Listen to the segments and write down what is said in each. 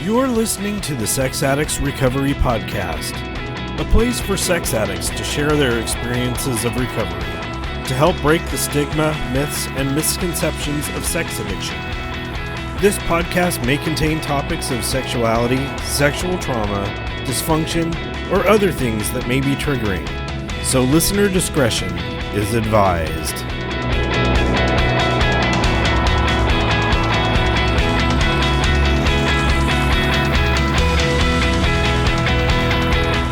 You're listening to the Sex Addicts Recovery Podcast, a place for sex addicts to share their experiences of recovery, to help break the stigma, myths, and misconceptions of sex addiction. This podcast may contain topics of sexuality, sexual trauma, dysfunction, or other things that may be triggering, so listener discretion is advised.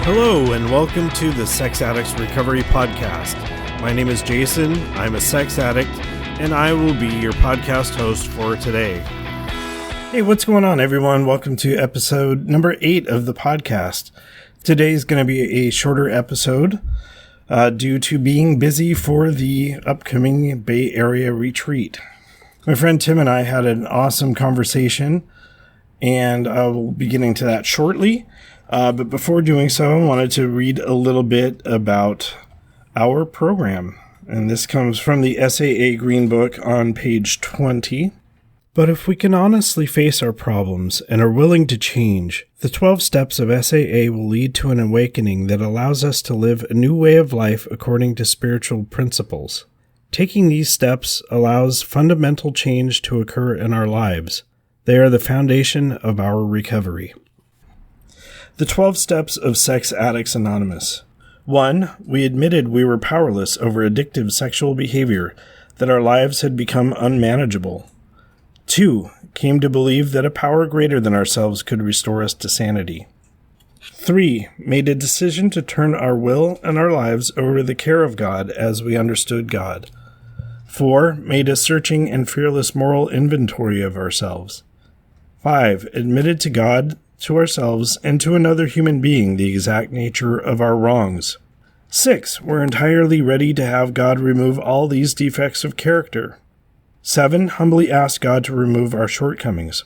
Hello, and welcome to the Sex Addicts Recovery Podcast. My name is Jason, I'm a sex addict, and I will be your podcast host for today. Hey, what's going on, everyone? Welcome to episode number 8 of the podcast. Today is going to be a shorter episode due to being busy for the upcoming Bay Area retreat. My friend Tim and I had an awesome conversation, and I will be getting to that shortly. But before doing so, I wanted to read a little bit about our program. And this comes from the SAA Green Book on page 20. But if we can honestly face our problems and are willing to change, the 12 steps of SAA will lead to an awakening that allows us to live a new way of life according to spiritual principles. Taking these steps allows fundamental change to occur in our lives. They are the foundation of our recovery. The 12 Steps of Sex Addicts Anonymous. 1. We admitted we were powerless over addictive sexual behavior, that our lives had become unmanageable. 2. Came to believe that a power greater than ourselves could restore us to sanity. 3. Made a decision to turn our will and our lives over to the care of God as we understood God. 4. Made a searching and fearless moral inventory of ourselves. 5. Admitted to God, to ourselves, and to another human being the exact nature of our wrongs. 6. We're entirely ready to have God remove all these defects of character. 7. Humbly asked God to remove our shortcomings.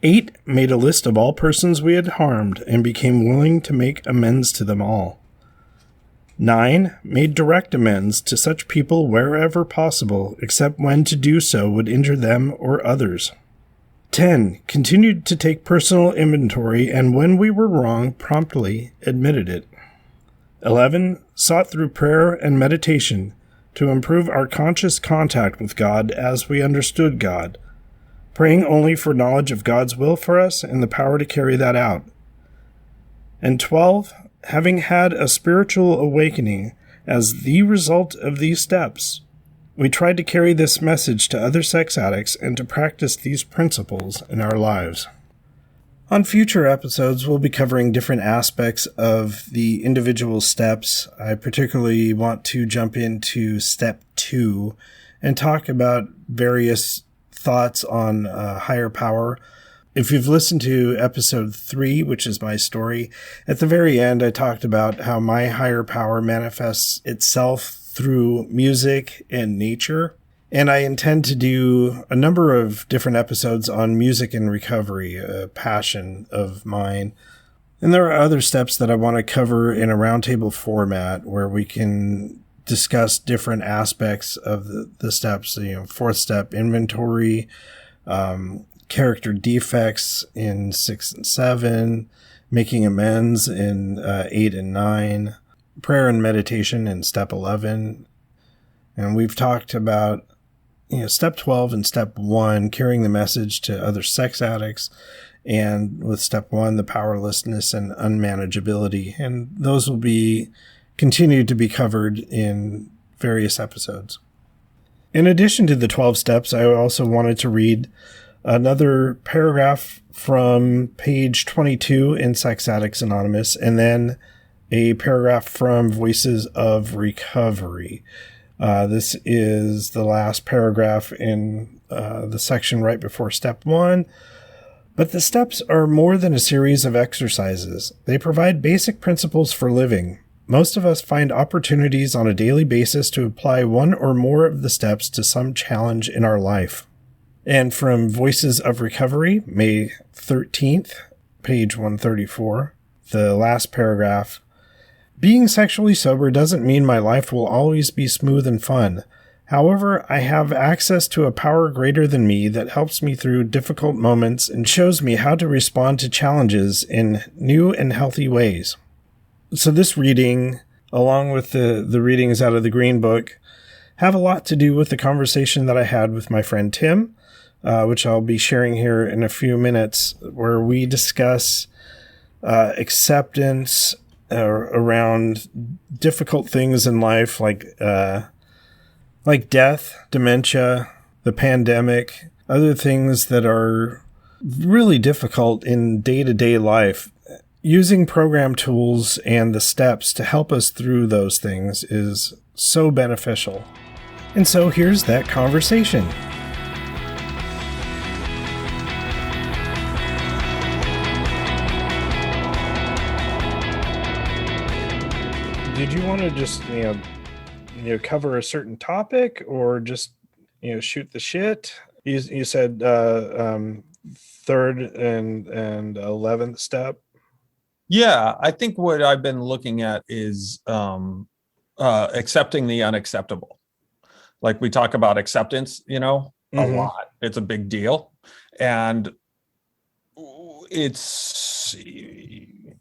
8. Made a list of all persons we had harmed and became willing to make amends to them all. 9. Made direct amends to such people wherever possible, except when to do so would injure them or others. 10. Continued to take personal inventory and when we were wrong, promptly admitted it. 11. Sought through prayer and meditation to improve our conscious contact with God as we understood God, praying only for knowledge of God's will for us and the power to carry that out. And 12. Having had a spiritual awakening as the result of these steps, we tried to carry this message to other sex addicts and to practice these principles in our lives. On future episodes, we'll be covering different aspects of the individual steps. I particularly want to jump into step 2 and talk about various thoughts on higher power. If you've listened to episode 3, which is my story, at the very end I talked about how my higher power manifests itself through music and nature. And I intend to do a number of different episodes on music and recovery, a passion of mine. And there are other steps that I want to cover in a roundtable format where we can discuss different aspects of the steps. 4th step, inventory, character defects in 6 and 7, making amends in 8 and 9, prayer and meditation in step 11. And we've talked about step 12 and step 1, carrying the message to other sex addicts, and with step 1, the powerlessness and unmanageability. And those will be continued to be covered in various episodes. In addition to the 12 steps, I also wanted to read another paragraph from page 22 in Sex Addicts Anonymous, and then a paragraph from Voices of Recovery. This is the last paragraph in the section right before step 1. But the steps are more than a series of exercises. They provide basic principles for living. Most of us find opportunities on a daily basis to apply one or more of the steps to some challenge in our life. And from Voices of Recovery, May 13th, page 134, the last paragraph. Being sexually sober doesn't mean my life will always be smooth and fun. However, I have access to a power greater than me that helps me through difficult moments and shows me how to respond to challenges in new and healthy ways. So this reading, along with the readings out of the Green Book, have a lot to do with the conversation that I had with my friend Tim, which I'll be sharing here in a few minutes, where we discuss acceptance around difficult things in life, like death, dementia, the pandemic, other things that are really difficult in day-to-day life. Using program tools and the steps to help us through those things is so beneficial. And so here's that conversation. Did you want to just, cover a certain topic, or just, shoot the shit? You said third and 11th step. Yeah, I think what I've been looking at is accepting the unacceptable. Like we talk about acceptance, a lot. It's a big deal. And it's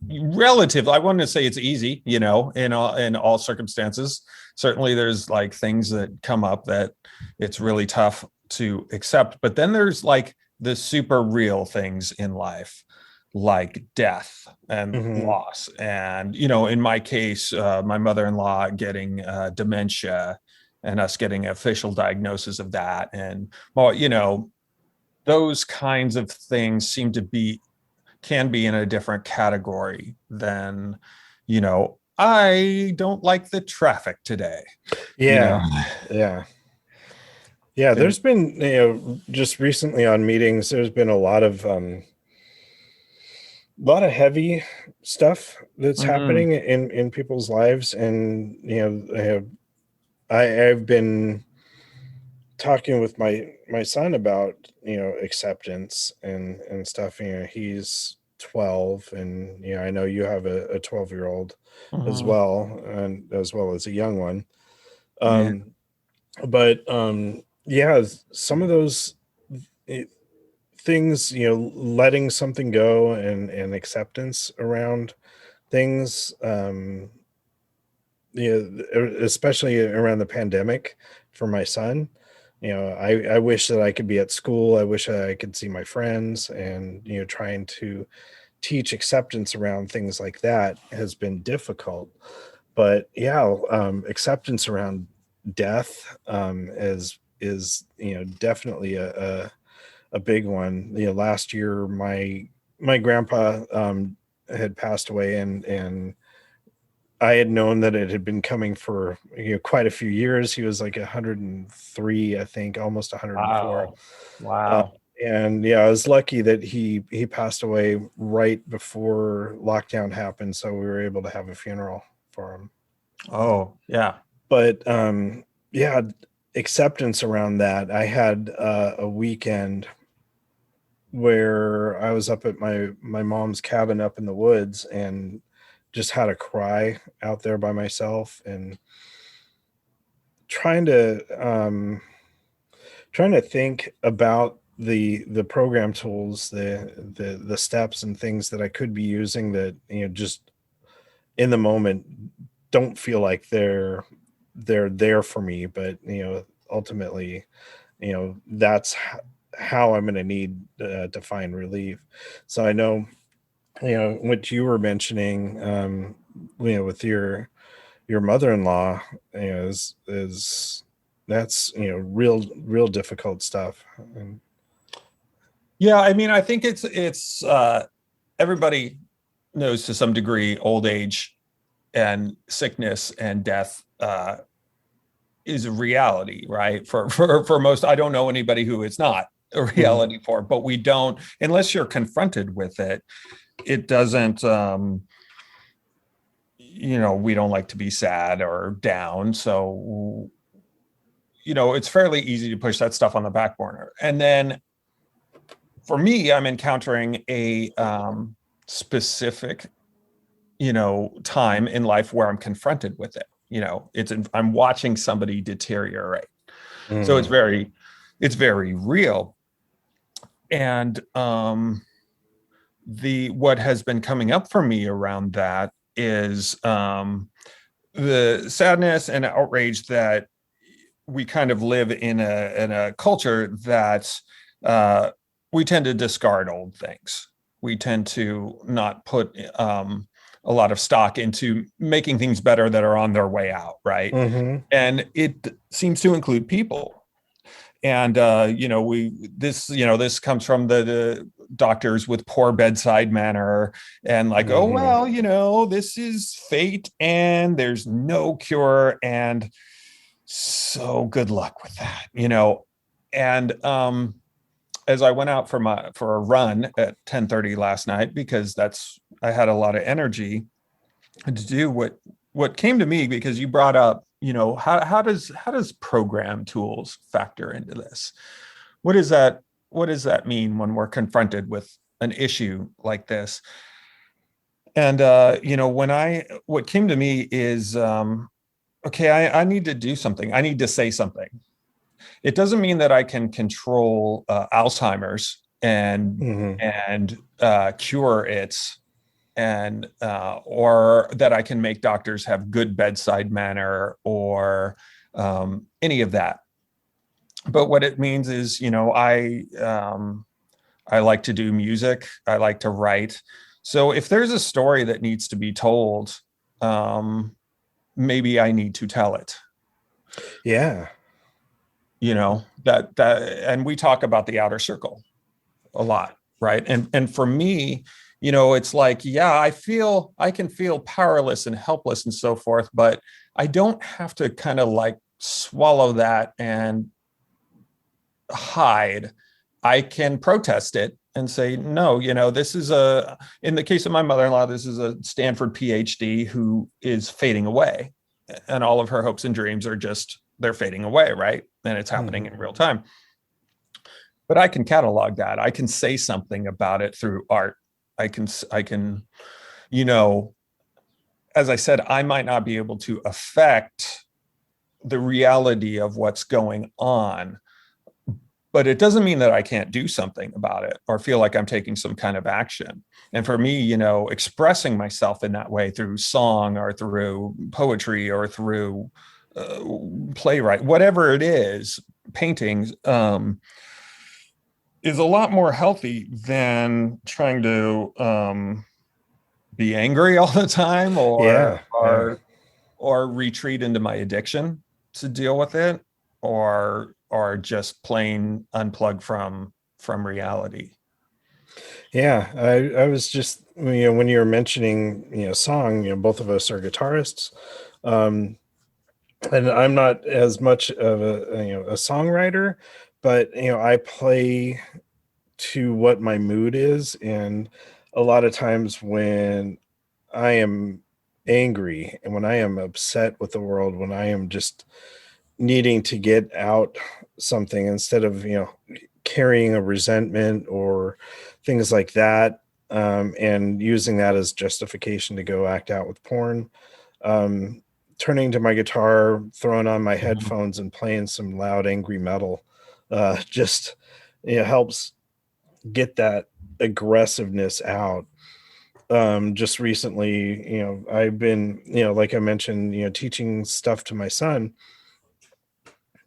relative. I wouldn't say it's easy, in all circumstances. Certainly there's like things that come up that it's really tough to accept. But then there's like the super real things in life, like death and loss. And, in my case, my mother-in-law getting dementia and us getting an official diagnosis of that. And, well, those kinds of things can be in a different category than, I don't like the traffic today. Yeah. There's been, just recently on meetings, there's been a lot of heavy stuff that's happening in people's lives. And, I've been talking with my son about, acceptance and stuff. He's 12, and, I know you have a 12-year-old as well, and as well as a young one. But some of those things, letting something go and acceptance around things, especially around the pandemic for my son. I wish that I could be at school. I wish I could see my friends, and, trying to teach acceptance around things like that has been difficult. But acceptance around death is definitely a big one. Last year my grandpa had passed away, and I had known that it had been coming for quite a few years. He was like 103, I think, almost 104. Wow. And I was lucky that he passed away right before lockdown happened, so we were able to have a funeral for him. Oh, yeah. But acceptance around that. I had a weekend where I was up at my mom's cabin up in the woods, and just had a cry out there by myself, and trying to think about the program tools, the steps and things that I could be using that, just in the moment don't feel like they're there for me, but ultimately, that's how I'm going to need to find relief. So I know, what you were mentioning, with your mother-in-law, is that's real difficult stuff. Yeah, I mean, I think it's everybody knows to some degree old age and sickness and death is a reality, right? For most, I don't know anybody who it's not a reality for, but we don't, unless you're confronted with it. It doesn't, we don't like to be sad or down. So, it's fairly easy to push that stuff on the back burner. And then for me, I'm encountering a specific, time in life where I'm confronted with it. I'm watching somebody deteriorate. So it's very real. And what has been coming up for me around that is the sadness and outrage that we kind of live in a culture that we tend to discard old things. We tend to not put a lot of stock into making things better that are on their way out, right? Mm-hmm. And it seems to include people. And this comes from the doctors with poor bedside manner and like, oh well, this is fate and there's no cure, and so good luck with that. And as I went out for a run at 10:30 last night, because I had a lot of energy to do what came to me, because you brought up, how does program tools factor into this? What does that mean when we're confronted with an issue like this? And what came to me is, okay, I need to do something. I need to say something. It doesn't mean that I can control Alzheimer's and cure it, and or that I can make doctors have good bedside manner or any of that. But what it means is, I like to do music. I like to write. So if there's a story that needs to be told, maybe I need to tell it. Yeah. That and we talk about the outer circle a lot, right? And for me, it's like, yeah, I can feel powerless and helpless and so forth, but I don't have to kind of like swallow that and hide. I can protest it and say, no, this is in the case of my mother-in-law, this is a Stanford PhD who is fading away, and all of her hopes and dreams they're fading away, right? And it's happening in real time. But I can catalog that. I can say something about it through art. I can, as I said, I might not be able to affect the reality of what's going on, but it doesn't mean that I can't do something about it or feel like I'm taking some kind of action. And for me, expressing myself in that way through song or through poetry or through playwright, whatever it is, paintings, is a lot more healthy than trying to be angry all the time or retreat into my addiction to deal with it, or just plain unplug from reality. Yeah, I was just, when you were mentioning, song, both of us are guitarists, and I'm not as much of a songwriter, but I play to what my mood is, and a lot of times when I am angry and when I am upset with the world, when I am just needing to get out something instead of carrying a resentment or things like that, and using that as justification to go act out with porn, turning to my guitar, throwing on my headphones and playing some loud angry metal just helps get that aggressiveness out. Just recently, I've been, like I mentioned, teaching stuff to my son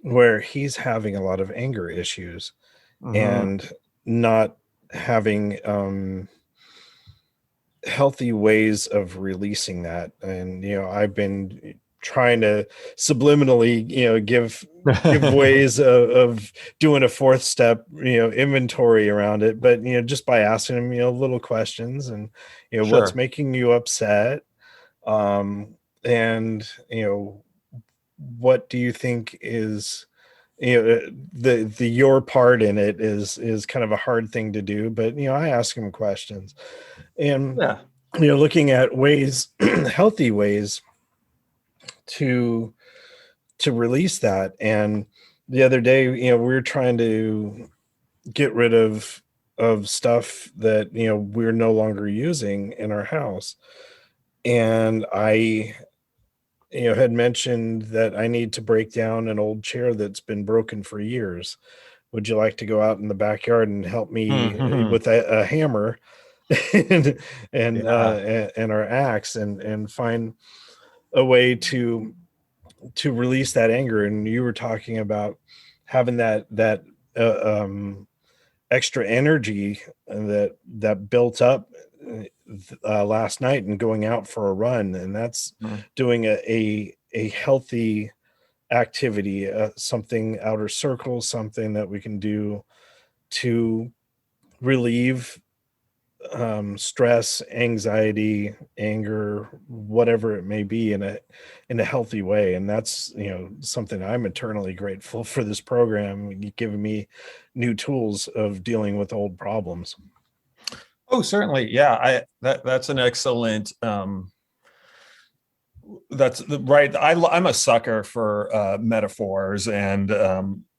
where he's having a lot of anger issues and not having healthy ways of releasing that. And I've been trying to subliminally give ways of doing a fourth step inventory around it, but just by asking him little questions and Sure. What's making you upset, and what do you think is the your part in it is kind of a hard thing to do, but I ask him questions, and looking at ways healthy ways to release that. And the other day, we were trying to get rid of stuff that we're no longer using in our house, and I had mentioned that I need to break down an old chair that's been broken for years. Would you like to go out in the backyard and help me Mhm. with a hammer and Yeah. and our axe and find a way to release that anger? And you were talking about having that uh, um, extra energy that built up last night and going out for a run, and that's Mhm. doing a healthy activity, something outer circle, something that we can do to relieve stress, anxiety, anger, whatever it may be, in a healthy way. And that's something I'm eternally grateful for this program giving me new tools of dealing with old problems. Oh, certainly. Yeah. That's an excellent, that's right. I'm a sucker for metaphors and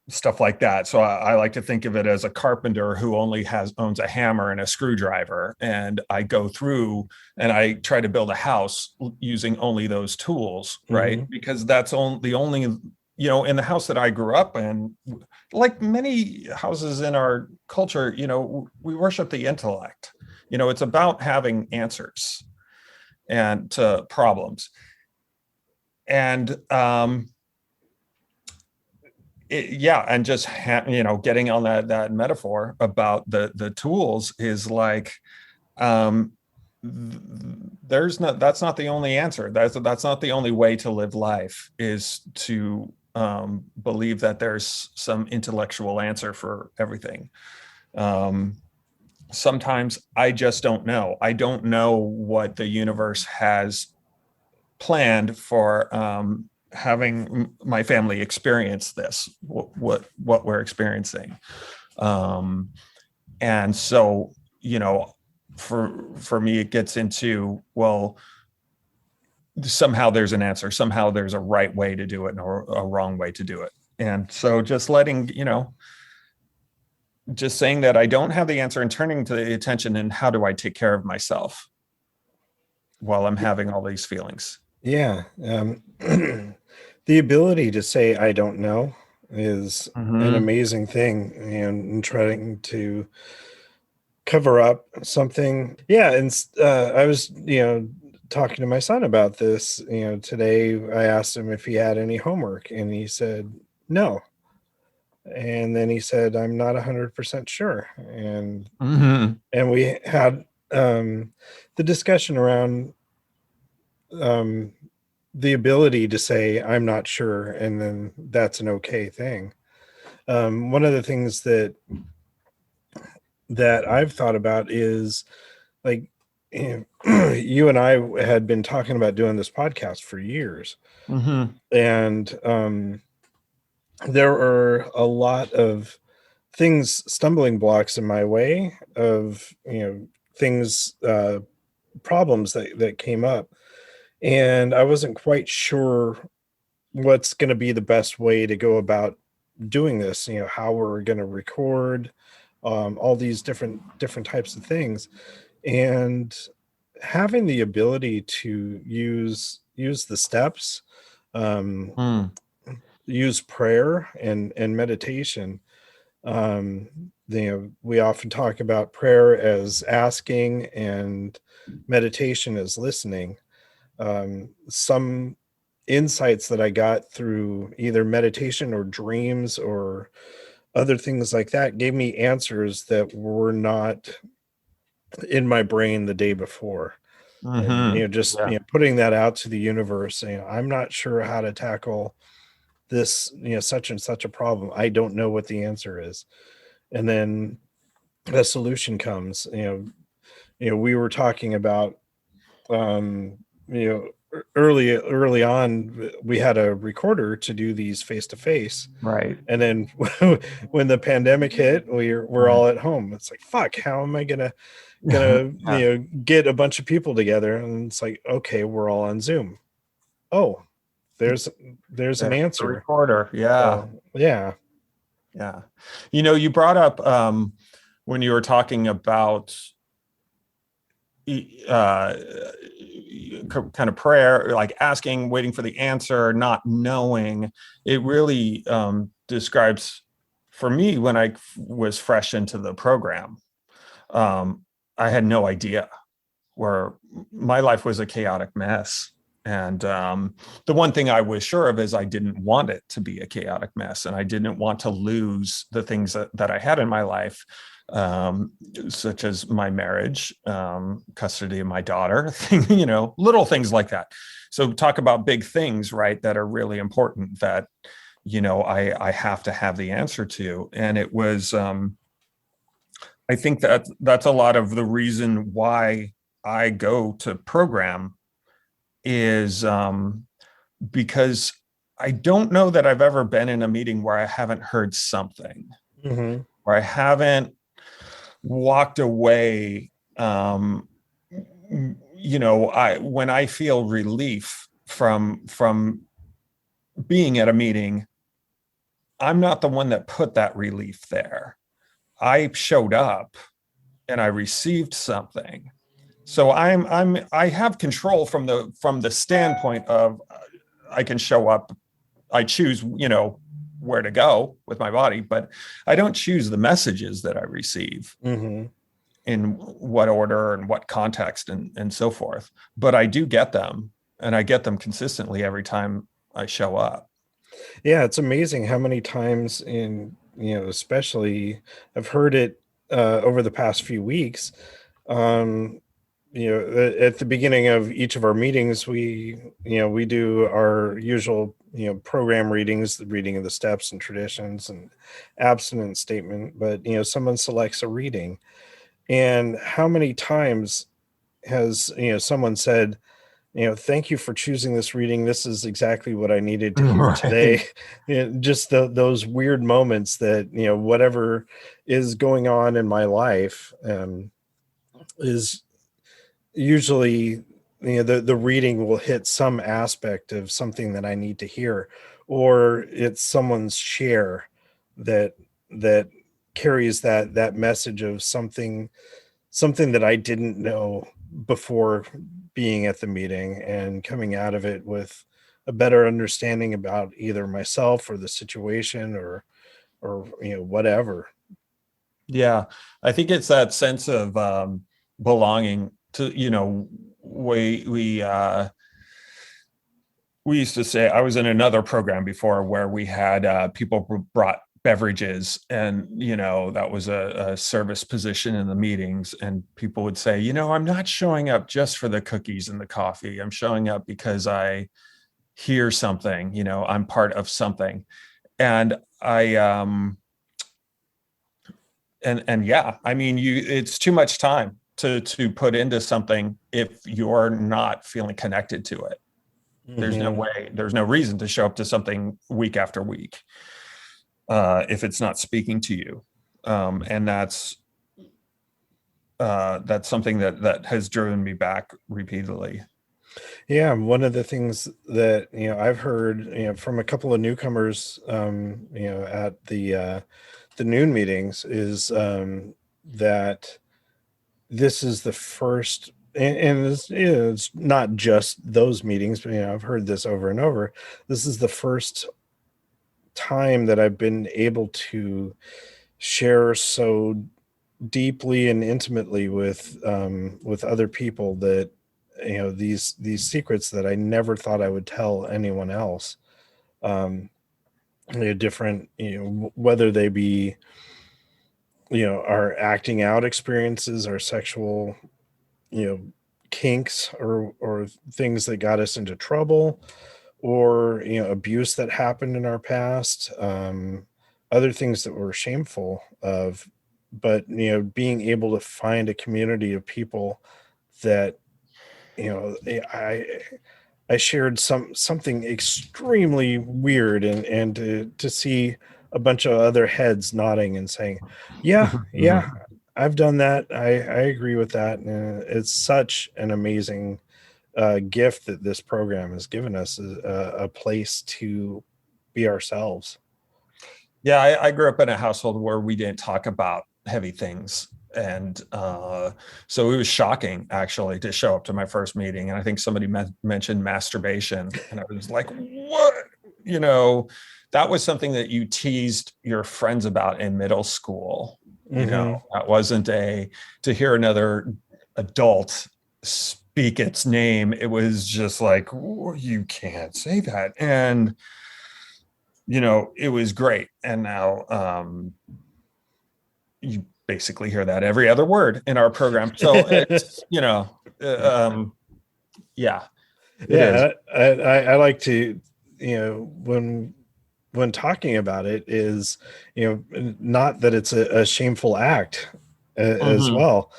stuff like that. So I like to think of it as a carpenter who only owns a hammer and a screwdriver, and I go through and I try to build a house using only those tools, right? Hmm. Because that's the only, in the house that I grew up in, like many houses in our culture, we worship the intellect. It's about having answers and to problems. And yeah, and just getting on that metaphor about the tools is like, um there's not that's not the only answer. That's not the only way to live life, is to believe that there's some intellectual answer for everything. um Sometimes I just don't know. I don't know what the universe has planned for having my family experience this, what we're experiencing. um and so, for me it gets into, well, somehow there's an answer, somehow there's a right way to do it or a wrong way to do it. And so just letting, just saying that I don't have the answer and turning to the attention and how do I take care of myself while I'm having all these feelings. Yeah. The ability to say I don't know is an Mm-hmm. amazing thing, and trying to cover up something. Yeah, and I was, talking to my son about this, today. I asked him if he had any homework, and he said no. And then he said, I'm not 100% sure. Mm-hmm. And we had the discussion around um, the ability to say I'm not sure, and then that's an okay thing. One of the things that I've thought about is, like, you and I had been talking about doing this podcast for years, Mm-hmm. and there are a lot of things, stumbling blocks in my way of things, problems that came up, and I wasn't quite sure what's going to be the best way to go about doing this. How we're going to record, all these different types of things, and having the ability to use the steps, um, Mm. use prayer and meditation. um we often talk about prayer as asking and meditation as listening. Some insights that I got through either meditation or dreams or other things like that gave me answers that were not in my brain the day before. And Mm-hmm. just Yeah. putting that out to the universe, saying I'm not sure how to tackle this, such and such a problem. I don't know what the answer is. And then the solution comes. We were talking about, um early on, we had a recorder to do these face to face, Right. and then when the pandemic hit, we're Right. all at home. It's like, fuck, how am I gonna Yeah. get a bunch of people together? And it's like, okay, we're all on Zoom. Oh, there's an There's the answer. recorder. Yeah. So yeah. Yeah. You brought up when you were talking about uh, kind of prayer, like asking, waiting for the answer, not knowing. It really describes, for me, when I was fresh into the program, I had no idea, where my life was a chaotic mess. And the one thing I was sure of is I didn't want it to be a chaotic mess, and I didn't want to lose the things that I had in my life, such as my marriage, custody of my daughter, little things like that. So talk about big things, right, that are really important that, I have to have the answer to. And it was, I think that that's a lot of the reason why I go to program is because I don't know that I've ever been in a meeting where I haven't heard something, Mm-hmm. where I haven't walked away. When I feel relief from being at a meeting, I'm not the one that put that relief there. I showed up and I received something. So I have control from the standpoint of I can show up. I choose, where to go with my body, but I don't choose the messages that I receive, Mm-hmm. in what order and what context and so forth. But I do get them, and I get them consistently every time I show up. Yeah, it's amazing how many times especially I've heard it over the past few weeks. Um, at the beginning of each of our meetings, we do our usual, program readings, the reading of the steps and traditions and abstinence statement. But, someone selects a reading. And how many times has, someone said, thank you for choosing this reading. This is exactly what I needed to hear today. Right. Just those weird moments that, whatever is going on in my life is usually, the reading will hit some aspect of something that I need to hear, or it's someone's share that that carries that message of something that I didn't know before being at the meeting, and coming out of it with a better understanding about either myself or the situation, or whatever. Yeah, I think it's that sense of belonging to, we used to say, I was in another program before where we had people brought beverages, and that was a service position in the meetings, and people would say, I'm not showing up just for the cookies and the coffee. I'm showing up because I hear something, I'm part of something. And I and yeah, I mean, it's too much time to put into something if you're not feeling connected to it. There's no Hmm. way, there's no reason to show up to something week after week if it's not speaking to you. And that's something that has driven me back repeatedly. Yeah, one of the things that I've heard from a couple of newcomers at the noon meetings is that this is the first, and it's not just those meetings, but I've heard this over and over. This is the first time that I've been able to share so deeply and intimately with other people, that these secrets that I never thought I would tell anyone else. um Different, whether they be our acting out experiences, our sexual, you know kinks, or things that got us into trouble, or abuse that happened in our past, other things that we're shameful of. But being able to find a community of people that I shared something extremely weird, and to see a bunch of other heads nodding and saying, "Yeah, yeah, I've done that. I agree with that." And it's such an amazing gift that this program has given us, a place to be ourselves. Yeah, I grew up in a household where we didn't talk about heavy things. And so it was shocking actually to show up to my first meeting. And I think somebody mentioned masturbation, and I was like, what? That was something that you teased your friends about in middle school. That wasn't to hear another adult speak its name. It was just like, you can't say that. And it was great. And now you basically hear that every other word in our program. So it's, yeah, it is. I like to, when talking about it is, not that it's a shameful act as well.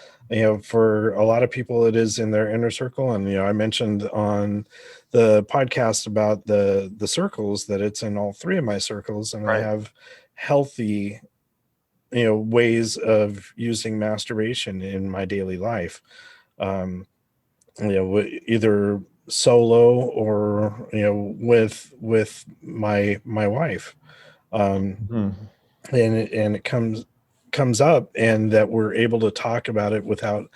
For a lot of people, it is in their inner circle. And, I mentioned on the podcast about the circles that it's in all three of my circles. And Right. I have healthy, ways of using masturbation in my daily life. Either solo or, with my wife. And it comes up, and that we're able to talk about it without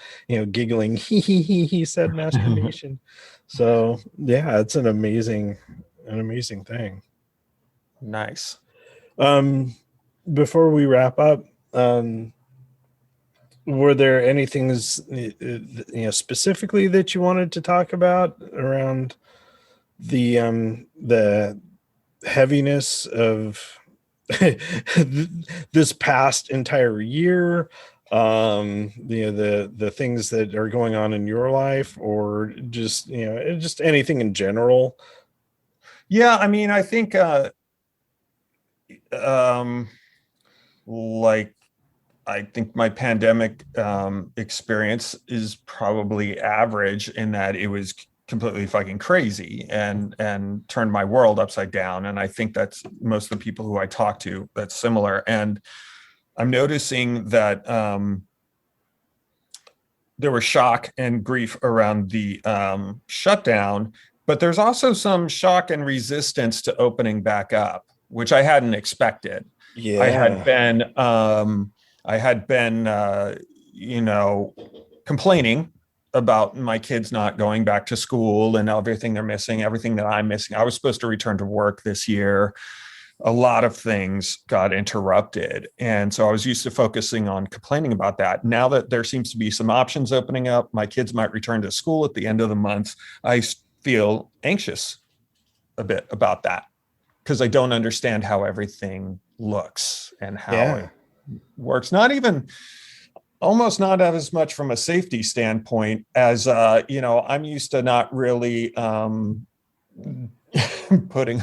giggling. He said masturbation. So yeah, it's an amazing thing. Nice. Before we wrap up, were there any things specifically that you wanted to talk about around the heaviness of this past entire year, the things that are going on in your life, or just just anything in general? Yeah, I mean, I think like I think my pandemic experience is probably average in that it was completely fucking crazy and turned my world upside down. And I think that's most of the people who I talk to, that's similar. And I'm noticing that there was shock and grief around the shutdown, but there's also some shock and resistance to opening back up, which I hadn't expected. Yeah. I had been complaining about my kids not going back to school and everything they're missing, everything that I'm missing. I was supposed to return to work this year. A lot of things got interrupted. And so I was used to focusing on complaining about that. Now that there seems to be some options opening up, my kids might return to school at the end of the month, I feel anxious a bit about that because I don't understand how everything looks and how it works. Almost not as much from a safety standpoint as, I'm used to not really putting,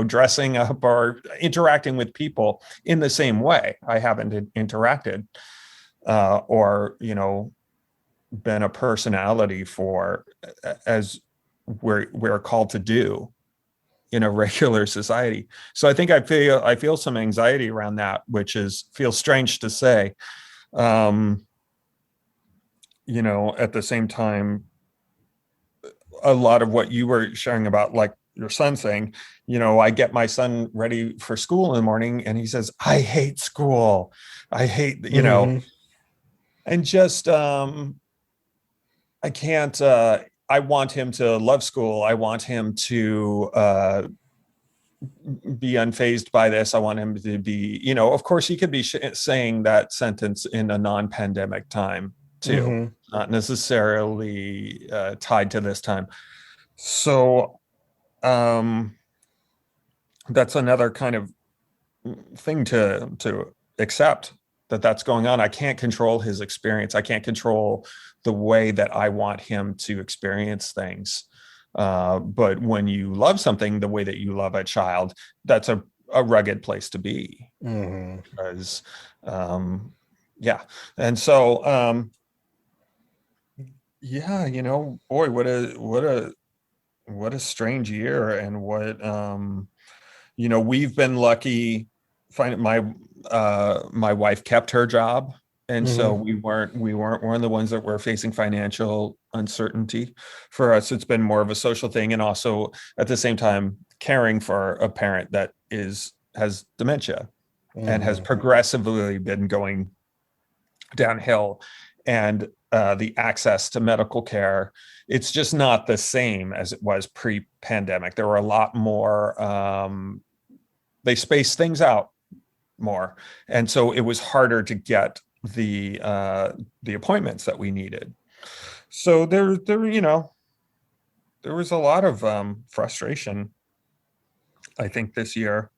dressing up or interacting with people in the same way. I haven't interacted or, been a personality for as we're called to do in a regular society. So I think I feel some anxiety around that, which feels strange to say. At the same time, a lot of what you were sharing about, like your son saying, I get my son ready for school in the morning and he says, I hate school. I hate, and just, I can't, I want him to love school. I want him to be unfazed by this. I want him to be, of course he could be saying that sentence in a non-pandemic time too, not necessarily tied to this time. So that's another kind of thing to accept that's going on. I can't control his experience. I can't control the way that I want him to experience things. But when you love something the way that you love a child, that's a rugged place to be. Because, yeah. And so, yeah, boy, what a strange year. And what, we've been lucky. My wife kept her job. And so we weren't one of the ones that were facing financial uncertainty. For us, it's been more of a social thing. And also at the same time, caring for a parent that has dementia and has progressively been going downhill, and the access to medical care, it's just not the same as it was pre-pandemic. There were a lot more, they spaced things out more. And so it was harder to get the appointments that we needed. So there was a lot of frustration, I think, this year.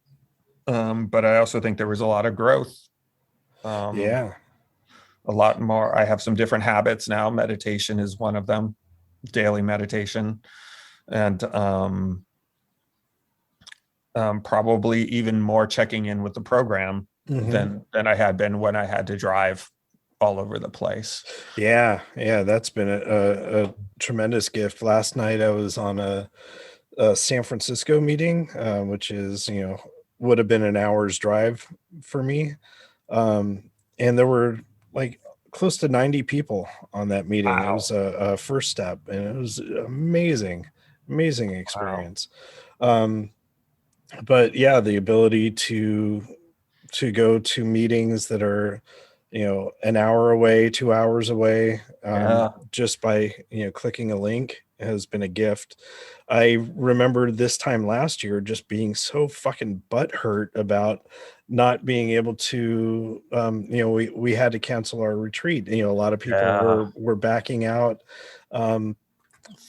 But I also think there was a lot of growth. A lot more. I have some different habits now. Meditation is one of them, daily meditation. And probably even more checking in with the program than I had been when I had to drive all over the place. Yeah, that's been a tremendous gift. Last night I was on a San Francisco meeting, which is, would have been an hour's drive for me. And there were like close to 90 people on that meeting. Wow. It was a first step, and it was amazing experience. Wow. But yeah, the ability to go to meetings that are, an hour away, 2 hours away, just by, clicking a link has been a gift. I remember this time last year just being so fucking butthurt about not being able to, we had to cancel our retreat. A lot of people were backing out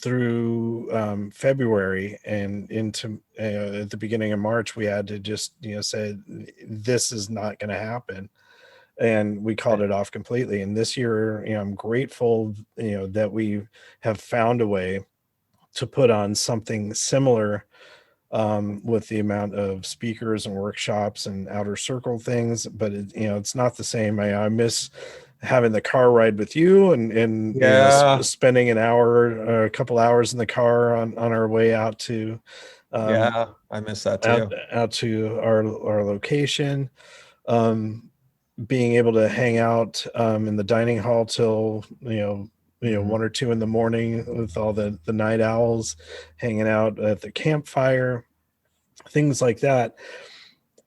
through February, and into at the beginning of March, we had to just, say, this is not going to happen. And we called it off completely. And this year, I'm grateful, that we have found a way to put on something similar, with the amount of speakers and workshops and outer circle things. But it's not the same. I miss having the car ride with you and spending an hour or a couple hours in the car on our way out to, I miss that too. Out to our location. Being able to hang out in the dining hall till 1 or 2 in the morning with all the night owls, hanging out at the campfire, things like that.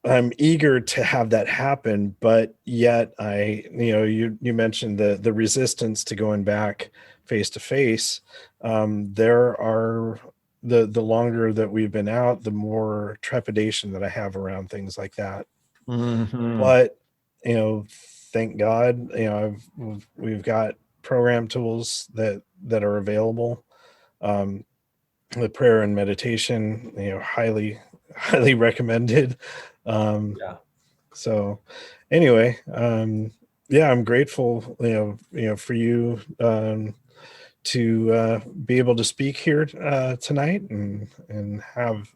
I'm eager to have that happen, but yet you mentioned the resistance to going back face to face. There are the longer that we've been out, the more trepidation that I have around things like that. But thank God, we've got program tools that are available. The prayer and meditation, highly recommended. So anyway, I'm grateful, for you, to be able to speak here tonight and have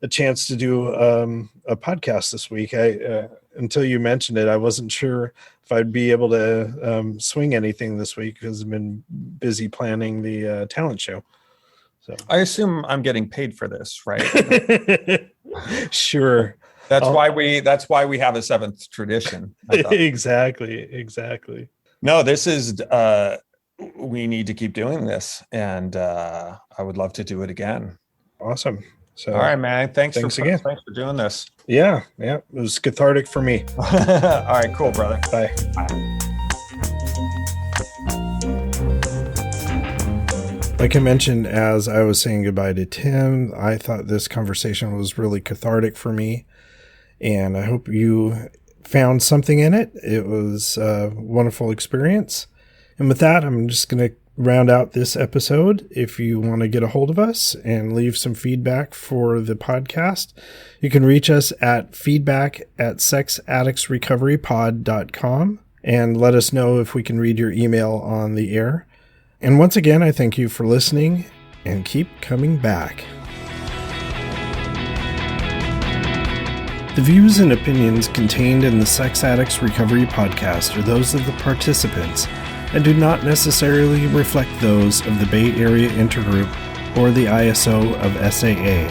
a chance to do a podcast this week. Until you mentioned it, I wasn't sure if I'd be able to swing anything this week because I've been busy planning the talent show. So I assume I'm getting paid for this, right? Sure. That's why we have a seventh tradition. Exactly. No, this is we need to keep doing this, and I would love to do it again. Awesome. So, all right, man. Thanks again. Thanks for doing this. Yeah. It was cathartic for me. All right, cool, brother. Bye. Like I mentioned, as I was saying goodbye to Tim, I thought this conversation was really cathartic for me, and I hope you found something in it. It was a wonderful experience. And with that, I'm just going to round out this episode. If you want to get a hold of us and leave some feedback for the podcast, you can reach us at feedback@sexaddictsrecoverypod.com and let us know if we can read your email on the air. And once again, I thank you for listening and keep coming back. The views and opinions contained in the Sex Addicts Recovery Podcast are those of the participants and do not necessarily reflect those of the Bay Area Intergroup or the ISO of SAA.